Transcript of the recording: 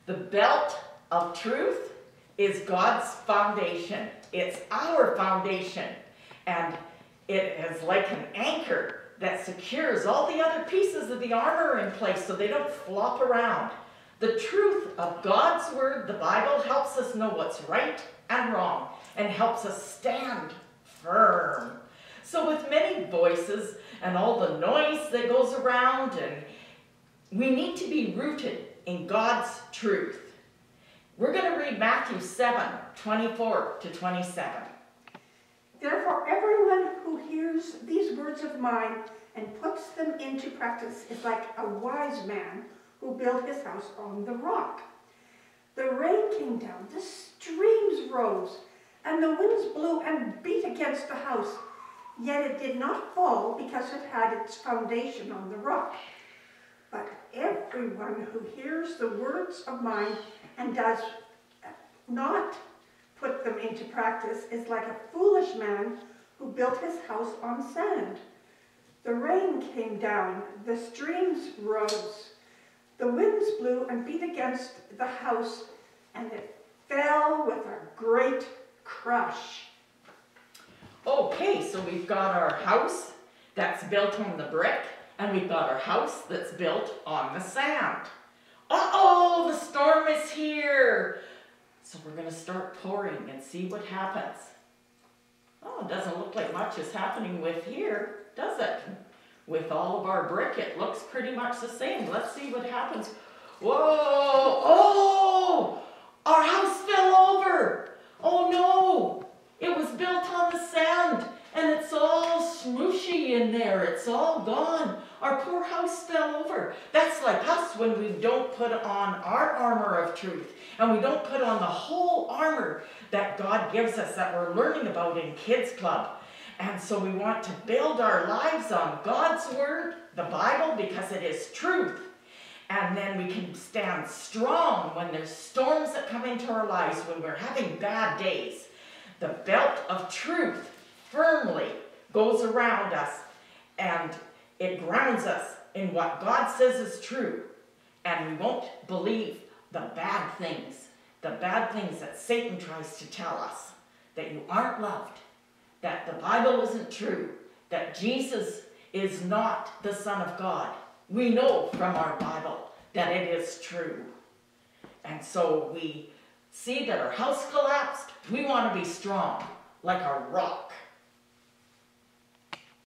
The belt of truth is God's foundation. It's our foundation. And it is like an anchor that secures all the other pieces of the armor in place so they don't flop around. The truth of God's word, the Bible, helps us know what's right and wrong and helps us stand firm. So with many voices and all the noise that goes around, and we need to be rooted in God's truth. We're going to read Matthew 7:24-27. Therefore, everyone who hears these words of mine and puts them into practice is like a wise man who built his house on the rock. The rain came down, the streams rose, and the winds blew and beat against the house. Yet it did not fall because it had its foundation on the rock. But everyone who hears the words of mine and does not put them into practice is like a foolish man who built his house on sand. The rain came down, the streams rose, the winds blew and beat against the house, and it fell with a great crash. Okay, so we've got our house that's built on the brick, and we've got our house that's built on the sand. Uh-oh, the storm is here. So we're going to start pouring and see what happens. Oh, it doesn't look like much is happening with here, does it? With all of our brick, it looks pretty much the same. Let's see what happens. Whoa! Oh! Our house fell over! Oh no! It was built on the sand, and it's all smooshy in there. It's all gone. Our poor house fell over. That's like us when we don't put on our armor of truth, and we don't put on the whole armor that God gives us that we're learning about in Kids Club. And so we want to build our lives on God's word, the Bible, because it is truth. And then we can stand strong when there's storms that come into our lives, when we're having bad days. The belt of truth firmly goes around us, and it grounds us in what God says is true. And we won't believe the bad things that Satan tries to tell us, that you aren't loved, that the Bible isn't true, that Jesus is not the Son of God. We know from our Bible that it is true. And so we see that our house collapsed. We want to be strong, like a rock.